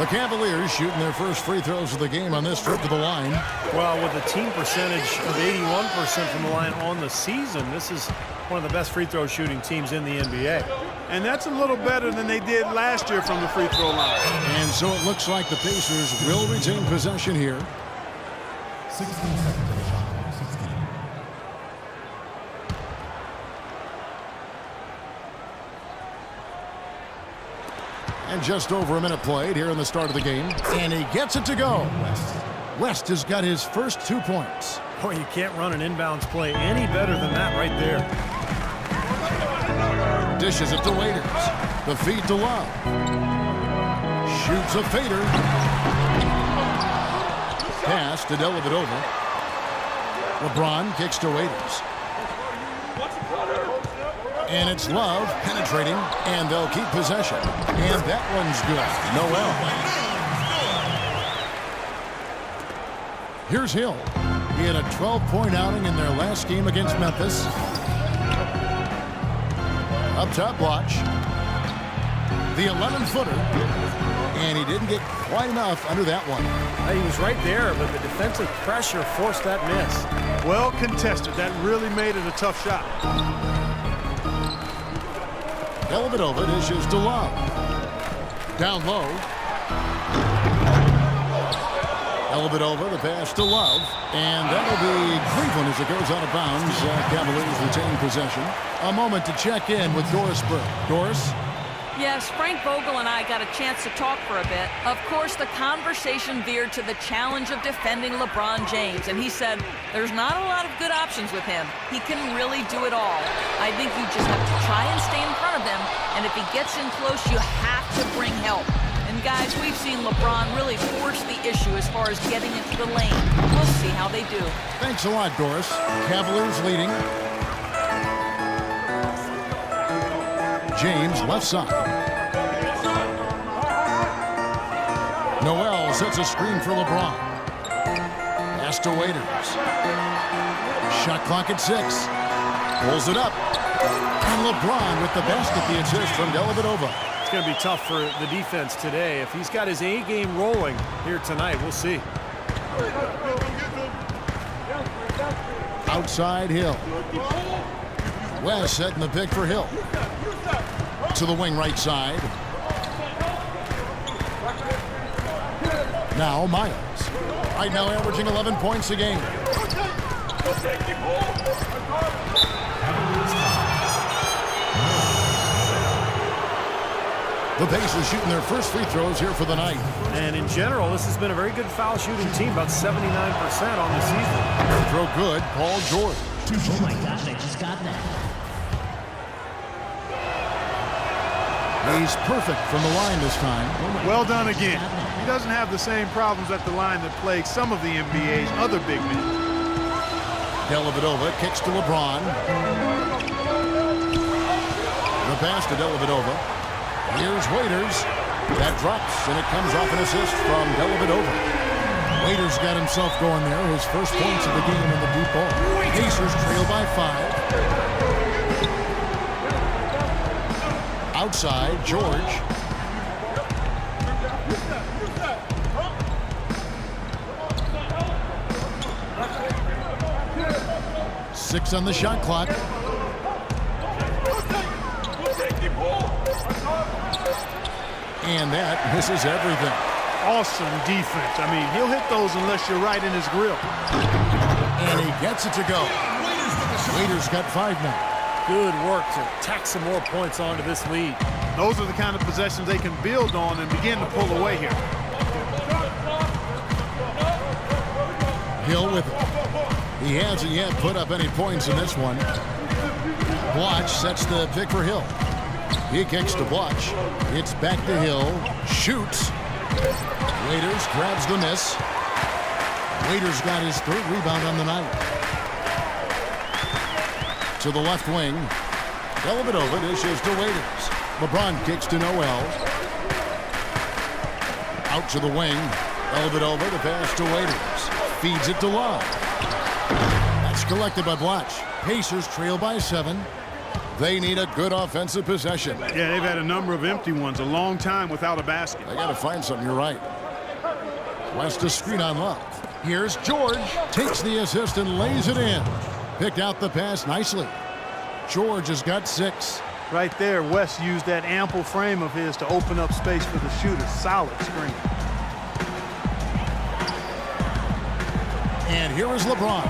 The Cavaliers shooting their first free throws of the game on this trip to the line. Well, with a team percentage of 81% from the line on the season, this is one of the best free throw shooting teams in the NBA. And that's a little better than they did last year from the free throw line. And so it looks like the Pacers will retain possession here. 16 seconds of the shot clock. 16. And just over a minute played here in the start of the game. And he gets it to go. West has got his first 2 points. Boy, you can't run an inbounds play any better than that right there. Dishes it to Waiters. The feed to Love. Shoots a fader. Pass to Dellavedova. LeBron kicks to Waiters. And it's Love penetrating, and they'll keep possession. And that one's good. Noel. Here's Hill. He had a 12-point outing in their last game against Memphis. Up top, watch. The 11-footer. And he didn't get quite enough under that one. He was right there, but the defensive pressure forced that miss. Well contested. That really made it a tough shot. Dellavedova dishes to Love. Down low. Dellavedova, the pass to Love. And that'll be Cleveland as it goes out of bounds. Cavaliers retain possession. A moment to check in with Doris Burke. Doris? Yes, Frank Vogel and I got a chance to talk for a bit. Of course, the conversation veered to the challenge of defending LeBron James, and he said there's not a lot of good options with him. He can really do it all. I think you just have to try and stay in front of him, and if he gets in close, you have to bring help. And guys, we've seen LeBron really force the issue as far as getting into the lane. We'll see how they do. Thanks a lot, Doris. Cavaliers leading. James left side. Noel sets a screen for LeBron. Pass to Waiters. Shot clock at 6. Pulls it up. And LeBron with the basket, the assist from Dellavedova. It's going to be tough for the defense today. If he's got his A game rolling here tonight, we'll see. Outside Hill. West setting the pick for Hill. To the wing right side. Now Miles. Right now averaging 11 points a game. The Pacers shooting their first free throws here for the night. And in general, this has been a very good foul shooting team, about 79% on the season. Throw good, Paul George. Oh my gosh, I just got that. He's perfect from the line this time. Well done again. He doesn't have the same problems at the line that plague some of the NBA's other big men. Dellavedova kicks to LeBron. The pass to Dellavedova. Here's Waiters. That drops, and it comes off an assist from Dellavedova. Waiters got himself going there. His first points of the game in the deep ball. Pacers trail by 5. Outside, George. Six on the shot clock. And that misses everything. Awesome defense. I mean, he'll hit those unless you're right in his grill. And he gets it to go. Waiters got 5 now. Good work to tack some more points onto this lead. Those are the kind of possessions they can build on and begin to pull away here. Hill with it. He hasn't yet put up any points in this one. Blotch sets the pick for Hill. He kicks to Blotch. It's back to Hill. Shoots. Waiters grabs the miss. Waiters got his 3rd rebound on the night. To the left wing. Dellavedova dishes to Waiters. LeBron kicks to Noel. Out to the wing. Dellavedova, the pass to Waiters. Feeds it to Love. That's collected by Blotch. Pacers trail by 7. They need a good offensive possession. Yeah, they've had a number of empty ones, a long time without a basket. They got to find something. You're right. West a screen on Love. Here's George. Takes the assist and lays it in. Picked out the pass nicely. George has got 6. Right there, West used that ample frame of his to open up space for the shooter. Solid screen. And here is LeBron,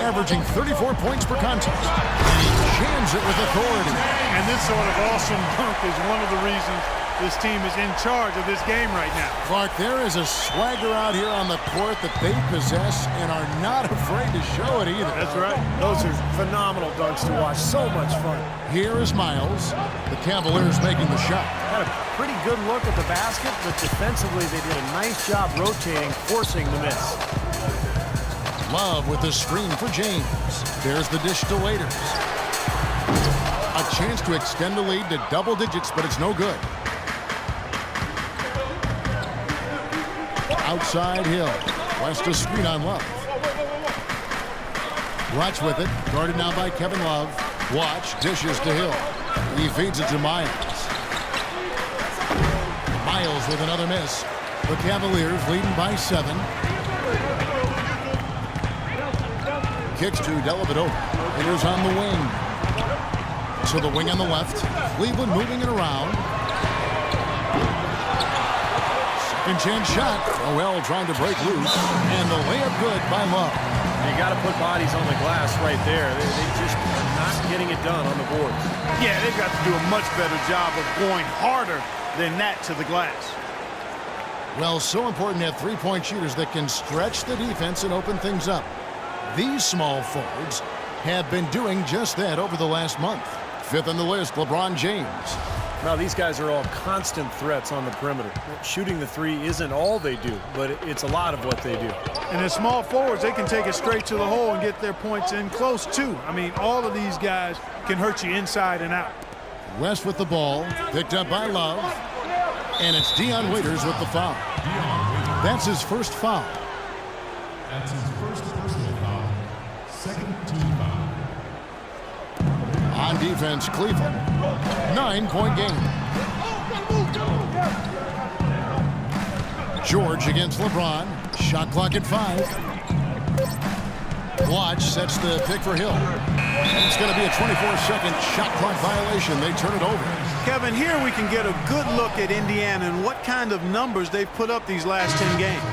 averaging 34 points per contest. And he jams it with authority. And this sort of awesome dunk is one of the reasons this team is in charge of this game right now. Clark, there is a swagger out here on the court that they possess and are not afraid to show it either. That's right. Those are phenomenal dunks to watch. So much fun. Here is Miles. The Cavaliers making the shot. Had a pretty good look at the basket, but defensively they did a nice job rotating, forcing the miss. Love with the screen for James. There's the dish to Waiters. A chance to extend the lead to double digits, but it's no good. Outside Hill. West a screen on Love. Watch with it. Guarded now by Kevin Love. Watch. Dishes to Hill. He feeds it to Miles. Miles with another miss. The Cavaliers leading by 7. Kicks to Dellavedova. It is on the wing. To the wing on the left. Cleveland moving it around. Second chance shot. Noel trying to break loose. And the layup good by Love. You got to put bodies on the glass right there. They just are not getting it done on the boards. Yeah, they've got to do a much better job of going harder than that to the glass. Well, so important to have three-point shooters that can stretch the defense and open things up. These small forwards have been doing just that over the last month. 5th on the list, LeBron James. Now, these guys are all constant threats on the perimeter. Shooting the three isn't all they do, but it's a lot of what they do. And as small forwards, they can take it straight to the hole and get their points in close, too. I mean, all of these guys can hurt you inside and out. West with the ball, picked up by Love. And it's Dion Waiters with the foul. That's his first foul. That's his first personal foul. Second team foul. On defense, Cleveland. 9-point game. George against LeBron. Shot clock at 5. Watch sets the pick for Hill. It's going to be a 24-second shot clock violation. They turn it over. Kevin, here we can get a good look at Indiana and what kind of numbers they've put up these last 10 games.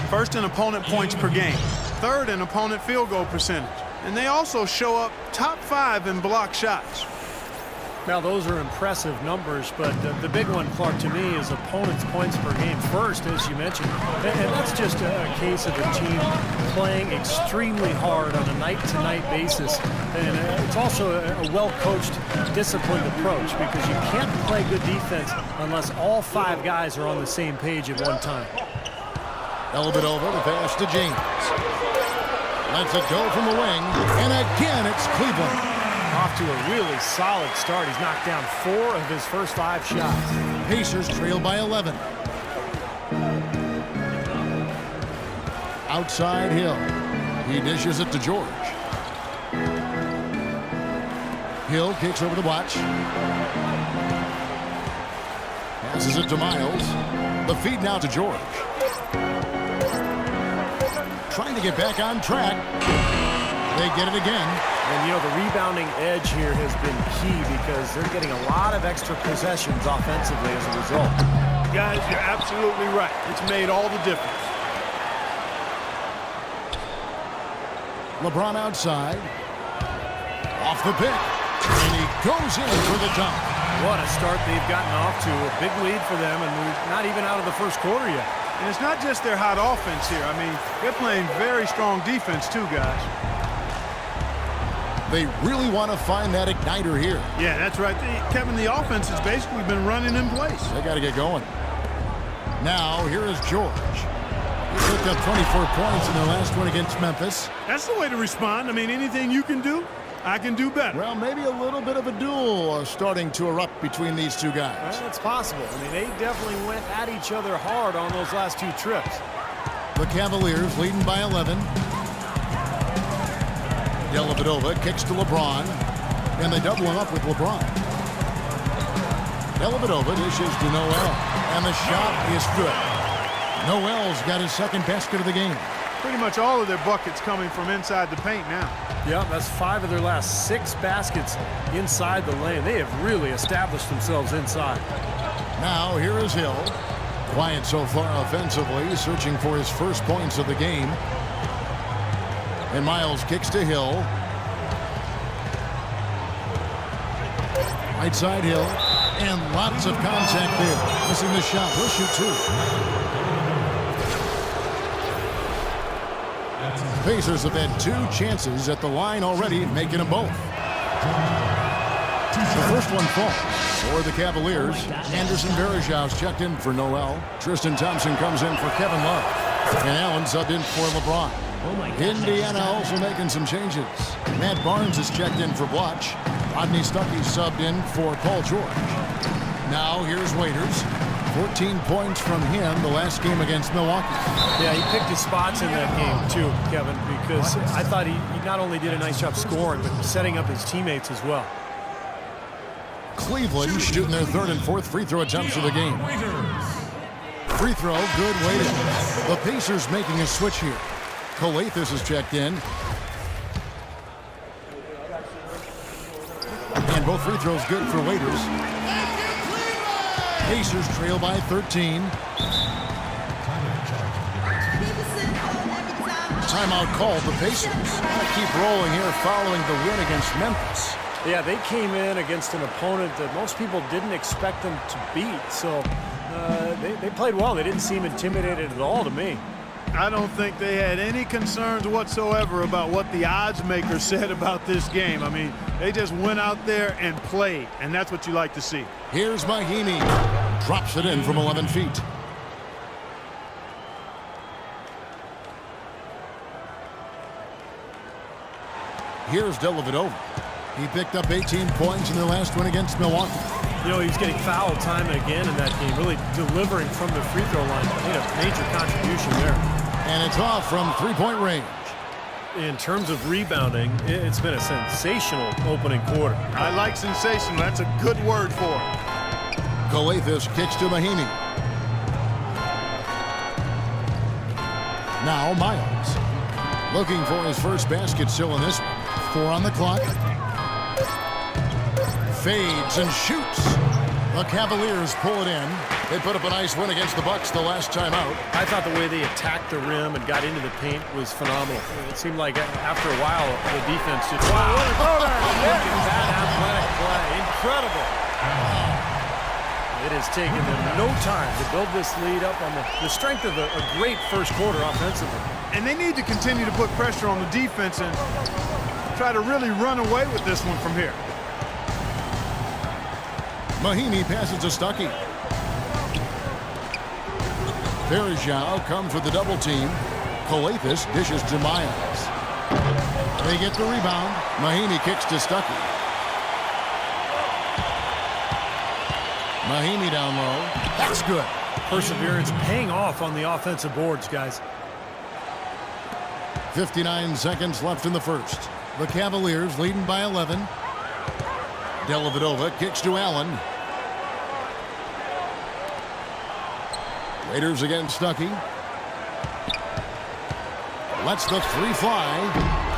First in opponent points per game. Third in opponent field goal percentage. And they also show up top 5 in block shots. Now, those are impressive numbers, but the big one, Clark, to me, is opponents' points per game first, as you mentioned. And that's just a case of a team playing extremely hard on a night-to-night basis. And it's also a well-coached, disciplined approach because you can't play good defense unless all 5 guys are on the same page at one time. Dellavedova, the pass to James. Lets it go from the wing, and again it's Cleveland. Off to a really solid start. He's knocked down 4 of his first 5 shots. Pacers trail by 11. Outside Hill. He dishes it to George. Hill kicks over the watch. Passes it to Miles. The feed now to George. Trying to get back on track. They get it again. And, you know, the rebounding edge here has been key because they're getting a lot of extra possessions offensively as a result. Guys, you're absolutely right. It's made all the difference. LeBron outside. Off the pick. And he goes in for the dunk. What a start they've gotten off to. A big lead for them, and we're not even out of the first quarter yet. And it's not just their hot offense here. I mean, they're playing very strong defense too, guys. They really want to find that igniter here. Yeah, that's right. Kevin, the offense has basically been running in place. They got to get going. Now, here is George. He picked up 24 points in their last one against Memphis. That's the way to respond. I mean, anything you can do, I can do better. Well, maybe a little bit of a duel starting to erupt between these two guys. Well, it's possible. I mean, they definitely went at each other hard on those last 2 trips. The Cavaliers leading by 11. Dellavedova kicks to LeBron. and they double him up with LeBron. Dellavedova dishes to Noel, and the shot is good. Noel's got his second basket of the game. Pretty much all of their buckets coming from inside the paint now. Yeah, that's 5 of their last 6 baskets inside the lane. They have really established themselves inside. Now here is Hill. Quiet so far offensively, searching for his first points of the game. And Miles kicks to Hill. Right side Hill. And lots of contact there. Missing the shot. He'll shoot 2. Pacers have had 2 chances at the line already, making them both. The first one falls for the Cavaliers. Anderson Varejão's checked in for Noel. Tristan Thompson comes in for Kevin Love. And Allen subbed in for LeBron. Indiana also making some changes. Matt Barnes is checked in for Blotch. Rodney Stuckey subbed in for Paul George. Now here's Waiters. 14 points from him the last game against Milwaukee. Yeah, he picked his spots in that game too, Kevin, because I thought he not only did a nice job scoring, but setting up his teammates as well. Cleveland shooting their 3rd and 4th free throw attempts of the game. Free throw, good Waiters. The Pacers making a switch here. Calathes is checked in. And both free throws good for Waiters. Pacers trail by 13. Timeout called. The Pacers keep rolling here following the win against Memphis. Yeah, they came in against an opponent that most people didn't expect them to beat. So they played well. They didn't seem intimidated at all to me. I don't think they had any concerns whatsoever about what the odds makers said about this game. I mean, they just went out there and played, and that's what you like to see. Here's Mahinmi. Drops it in from 11 feet. Here's Dellavedova. He picked up 18 points in their last win against Milwaukee. You know, he's getting fouled time and again in that game, really delivering from the free throw line. Made a major contribution there. And it's off from 3-point range. In terms of rebounding, it's been a sensational opening quarter. I like sensational. That's a good word for it. Calathes kicks to Mahinmi. Now Miles. Looking for his first basket still in this one. 4 on the clock. Fades and shoots. The Cavaliers pull it in. They put up a nice win against the Bucks the last time out. I thought the way they attacked the rim and got into the paint was phenomenal. It seemed like after a while, the defense just... Wow, look at that athletic play. Incredible. It has taken them no time to build this lead up on the strength of a great first quarter offensively. And they need to continue to put pressure on the defense and try to really run away with this one from here. Mahinmi passes to Stuckey. Varejão comes with the double team. Calathes dishes to Miles. They get the rebound. Mahinmi kicks to Stuckey. Mahinmi down low. That's good. Perseverance paying off on the offensive boards, guys. 59 seconds left in the first. The Cavaliers leading by 11. Dellavedova kicks to Allen. Raiders against Stuckey. Lets the 3 fly.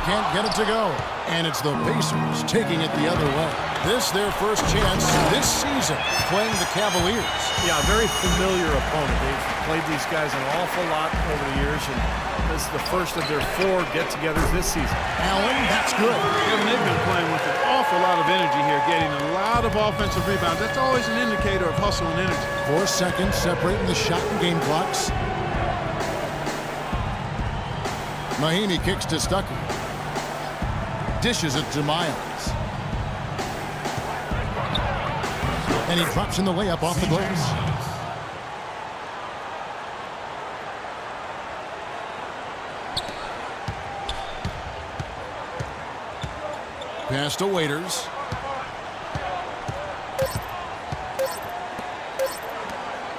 Can't get it to go. And it's the Pacers taking it the other way. This their first chance this season playing the Cavaliers. Yeah, a very familiar opponent. They've played these guys an awful lot over the years, and this is the first of their 4 get-togethers this season. Allen, that's good. Kevin, they've been playing with an awful lot of energy here, getting a lot of offensive rebounds. That's always an indicator of hustle and energy. 4 seconds separating the shot and game clocks. Mahinmi kicks to Stuckey. Dishes it to Miles. And he drops in the layup off the glass. Pass to Waiters.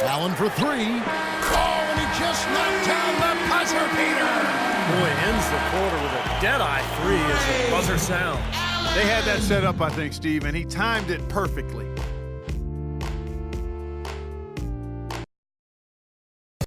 Allen for 3. Oh, and he just knocked down the buzzer beater. Boy, ends the quarter with a dead-eye 3 as the buzzer sounds. They had that set up, I think, Steve, and he timed it perfectly.